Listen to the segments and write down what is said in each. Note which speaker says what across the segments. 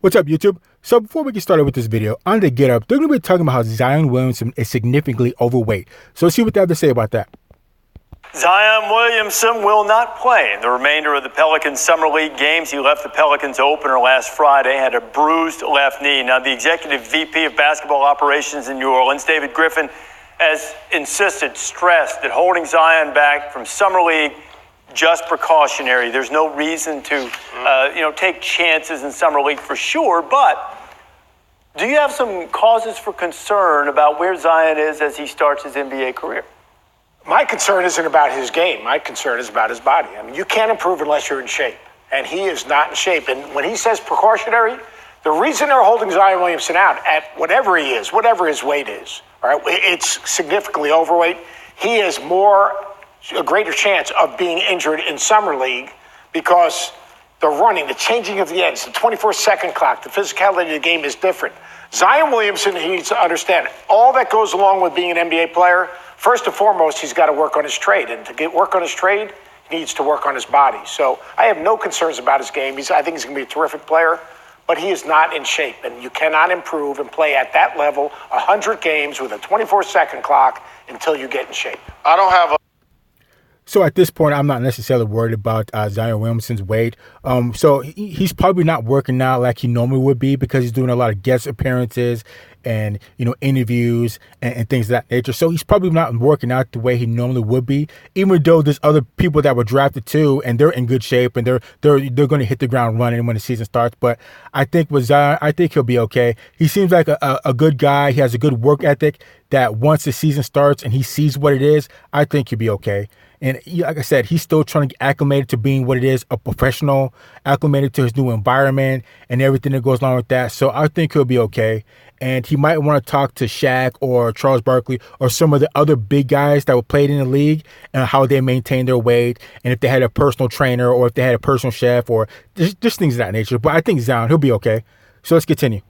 Speaker 1: What's up, YouTube? So before we get started with this video, on the Get Up, they're going to be talking about how Zion Williamson is significantly overweight. So let's see what they have to say about that.
Speaker 2: Zion Williamson will not play in the remainder of the Pelicans Summer League games. He left the Pelicans opener last Friday, had a bruised left knee. Now, the executive VP of basketball operations in New Orleans, David Griffin, has stressed that holding Zion back from Summer League just precautionary. There's no reason to, take chances in Summer League for sure. But do you have some causes for concern about where Zion is as he starts his NBA career?
Speaker 3: My concern isn't about his game. My concern is about his body. I mean, you can't improve unless you're in shape, and he is not in shape. And when he says precautionary, the reason they're holding Zion Williamson out at whatever he is, whatever his weight is, all right, it's significantly overweight. He has a greater chance of being injured in Summer League because the running, the changing of the ends, the 24-second clock, the physicality of the game is different. Zion Williamson, he needs to understand all that goes along with being an NBA player. First and foremost, he's got to work on his trade. And to work on his trade, he needs to work on his body. So I have no concerns about his game. I think he's going to be a terrific player, but he is not in shape. And you cannot improve and play at that level 100 games with a 24-second clock until you get in shape.
Speaker 1: So at this point, I'm not necessarily worried about Zion Williamson's weight. So he's probably not working out like he normally would be because he's doing a lot of guest appearances and, interviews and things of that nature. So he's probably not working out the way he normally would be, even though there's other people that were drafted too, and they're in good shape and they're going to hit the ground running when the season starts. But I think with Zion, I think he'll be okay. He seems like a good guy. He has a good work ethic that once the season starts and he sees what it is, I think he'll be okay. And like I said, he's still trying to get acclimated to being what it is, a professional, acclimated to his new environment and everything that goes along with that. So I think he'll be okay. And he might want to talk to Shaq or Charles Barkley or some of the other big guys that were played in the league and how they maintain their weight and if they had a personal trainer or if they had a personal chef or just things of that nature. But I think Zion, he'll be okay. So let's continue.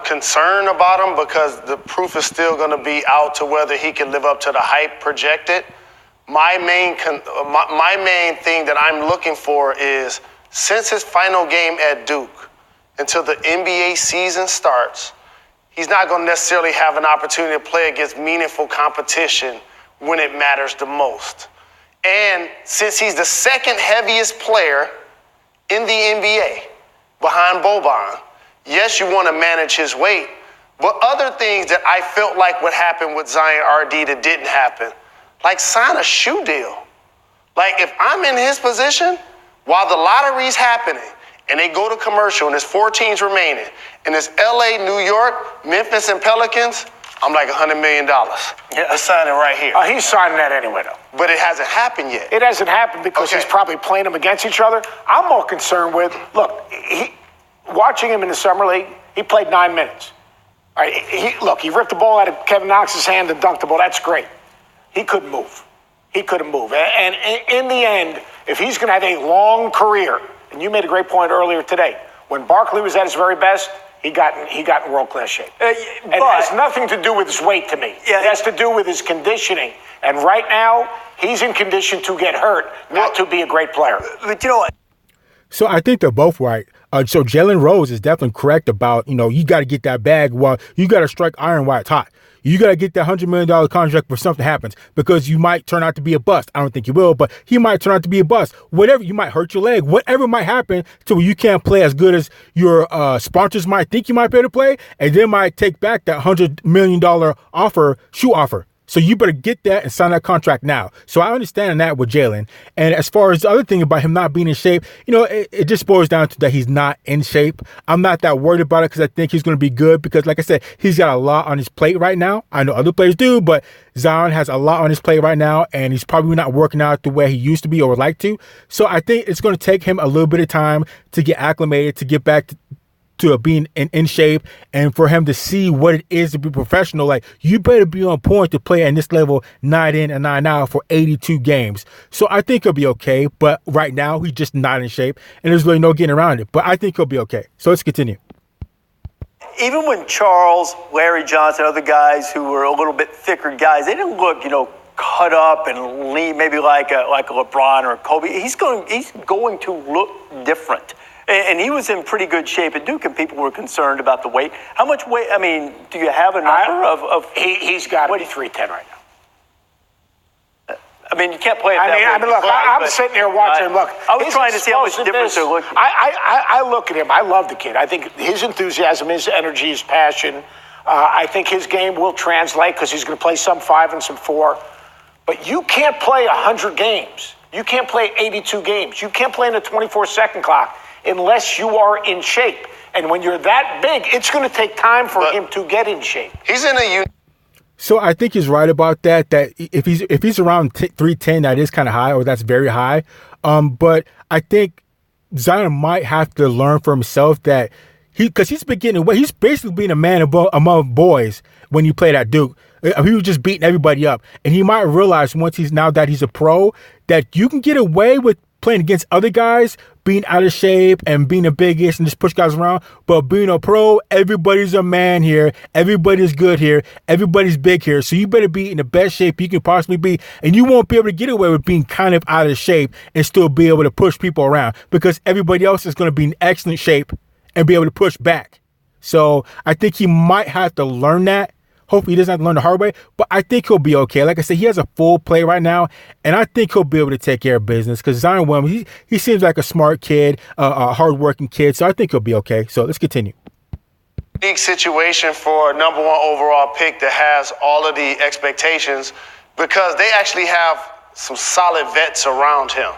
Speaker 4: Concern about him because the proof is still going to be out to whether he can live up to the hype projected. My main thing that I'm looking for is since his final game at Duke until the NBA season starts, he's not going to necessarily have an opportunity to play against meaningful competition when it matters the most. And since he's the second heaviest player in the NBA behind Boban, yes, you want to manage his weight, but other things that I felt like would happen with Zion RD that didn't happen, like sign a shoe deal. Like if I'm in his position while the lottery's happening and they go to commercial and there's 4 teams remaining and it's LA, New York, Memphis, and Pelicans, I'm like $100 million. Yeah. Let's sign it right here.
Speaker 3: He's signing that anyway, though.
Speaker 4: But it hasn't happened yet.
Speaker 3: It hasn't happened because he's probably playing them against each other. I'm more concerned with, watching him in the Summer League, he played 9 minutes. All right, he ripped the ball out of Kevin Knox's hand and dunked the ball. That's great. He couldn't move. He couldn't move. And in the end, if he's going to have a long career, and you made a great point earlier today, when Barkley was at his very best, he got in world-class shape. And it has nothing to do with his weight to me. Yeah. It has to do with his conditioning. And right now, he's in condition to get hurt, not to be a great player.
Speaker 2: But you know what?
Speaker 1: So I think they're both right. So Jalen Rose is definitely correct about, you got to get that bag while you got to strike iron while it's hot. You got to get that $100 million contract before something happens because you might turn out to be a bust. I don't think you will, but he might turn out to be a bust. Whatever, you might hurt your leg. Whatever might happen to where you can't play as good as your sponsors might think you might be able to play, and they might take back that $100 million shoe offer. So you better get that and sign that contract now. So I understand that with Jalen. And as far as the other thing about him not being in shape, it just boils down to that he's not in shape. I'm not that worried about it because I think he's going to be good because, like I said, he's got a lot on his plate right now. I know other players do, but Zion has a lot on his plate right now, and he's probably not working out the way he used to be or would like to. So I think it's going to take him a little bit of time to get acclimated, to get back to being in shape, and for him to see what it is to be professional. Like, you better be on point to play at this level night in and night out for 82 games. So I think he'll be okay, but right now he's just not in shape, and there's really no getting around it. But I think he'll be okay. So let's continue.
Speaker 2: Even when Charles, Larry Johnson, other guys who were a little bit thicker guys, they didn't look, cut up and lean, maybe like a LeBron or a Kobe. He's going to look different. And he was in pretty good shape at Duke, and people were concerned about the weight. How much weight? I mean, do you have a number of?
Speaker 3: He's got to be 310 right now.
Speaker 2: I mean, you can't play it that way.
Speaker 3: I mean, look, I'm sitting there watching him. Look,
Speaker 2: I was trying to see how much difference they're looking.
Speaker 3: I look at him. I love the kid. I think his enthusiasm, his energy, his passion. I think his game will translate because he's going to play some 5 and some 4. But you can't play 100 games. You can't play 82 games. You can't play in a 24-second clock unless you are in shape. And when you're that big, it's going to take time for him to get in shape.
Speaker 4: He's in a
Speaker 1: So I think he's right about that. That if he's around 310, that is kind of high, or that's very high. But I think Zion might have to learn for himself that because he's been getting away. He's basically being a man among boys when you played at Duke. He was just beating everybody up, and he might realize now that he's a pro that you can get away with playing against other guys, being out of shape and being the biggest and just push guys around. But being a pro, everybody's a man here. Everybody's good here. Everybody's big here. So you better be in the best shape you can possibly be. And you won't be able to get away with being kind of out of shape and still be able to push people around because everybody else is going to be in excellent shape and be able to push back. So I think he might have to learn that. Hopefully he doesn't have to learn the hard way, but I think he'll be okay. Like I said, he has a full play right now, and I think he'll be able to take care of business because Zion Williamson, he seems like a smart kid, a hardworking kid, so I think he'll be okay. So let's continue.
Speaker 4: Unique situation for a #1 overall pick that has all of the expectations because they actually have some solid vets around him.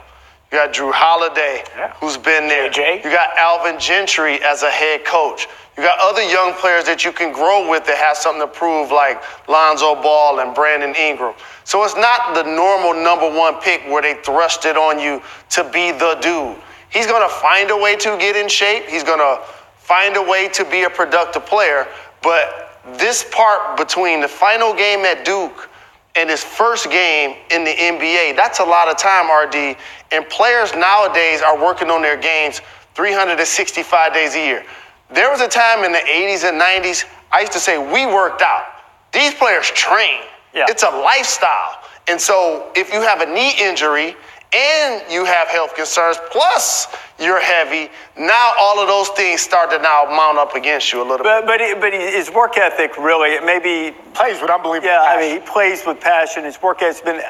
Speaker 4: You got Drew Holiday, who's been there.
Speaker 3: JJ.
Speaker 4: You got Alvin Gentry as a head coach. You got other young players that you can grow with that have something to prove, like Lonzo Ball and Brandon Ingram. So it's not the normal #1 pick where they thrust it on you to be the dude. He's going to find a way to get in shape. He's going to find a way to be a productive player. But this part between the final game at Duke and his first game in the NBA, that's a lot of time, RD. And players nowadays are working on their games 365 days a year. There was a time in the 80s and 90s, I used to say, we worked out. These players train.
Speaker 2: Yeah.
Speaker 4: It's a lifestyle. And so if you have a knee injury and you have health concerns, plus you're heavy, now all of those things start to now mount up against you a little bit.
Speaker 2: But his work ethic really, maybe
Speaker 3: Plays with unbelievable
Speaker 2: yeah,
Speaker 3: passion.
Speaker 2: I mean, he plays with passion. His work ethic's been.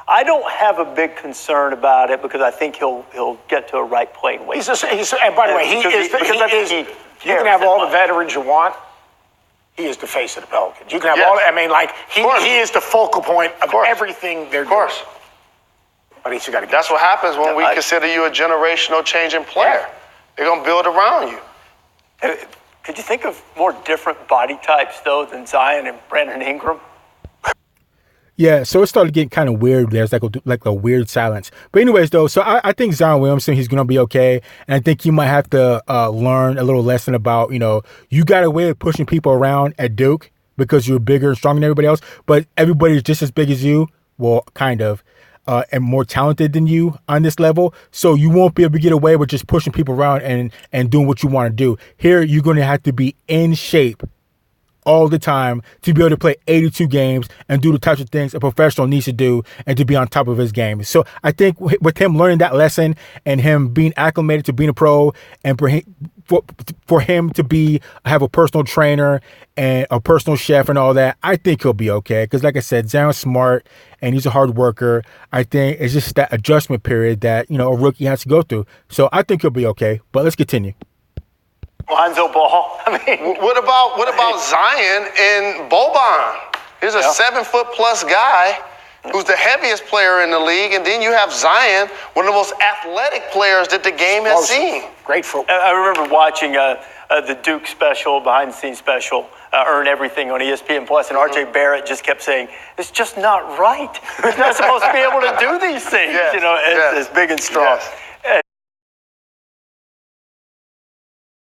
Speaker 2: I don't have a big concern about it because I think he'll get to a right playing weight.
Speaker 3: And by the way, you can have all the veterans you want. He is the face of the Pelicans. You can have all. I mean, like he is the focal point of everything they're doing.
Speaker 4: Of course.
Speaker 3: But he's got to.
Speaker 4: That's what happens when we consider you a generational changing player. They're gonna build around you.
Speaker 2: Could you think of more different body types though than Zion and Brandon Ingram?
Speaker 1: Yeah, so it started getting kind of weird. There's like a weird silence. But anyways, though, so I think Zion Williamson, he's going to be okay. And I think he might have to learn a little lesson about, you got a way of pushing people around at Duke because you're bigger and stronger than everybody else. But everybody's just as big as you, well, kind of, and more talented than you on this level. So you won't be able to get away with just pushing people around and doing what you want to do. Here, you're going to have to be in shape all the time to be able to play 82 games and do the types of things a professional needs to do and to be on top of his game. So I think with him learning that lesson and him being acclimated to being a pro and for him to have a personal trainer and a personal chef and all that, I think he'll be okay. Because like I said, Zion's smart and he's a hard worker. I think it's just that adjustment period that, a rookie has to go through. So I think he'll be okay. But let's continue.
Speaker 2: Lonzo Ball. I mean,
Speaker 4: what about Zion and Boban? He's a 7-foot-plus guy who's the heaviest player in the league, and then you have Zion, one of the most athletic players that the game has seen.
Speaker 3: Great football.
Speaker 2: I remember watching the Duke special, behind-the-scenes special, Earn Everything on ESPN Plus, and R.J. Barrett just kept saying, "It's just not right. He's not supposed to be able to do these things, as big and strong." Yes.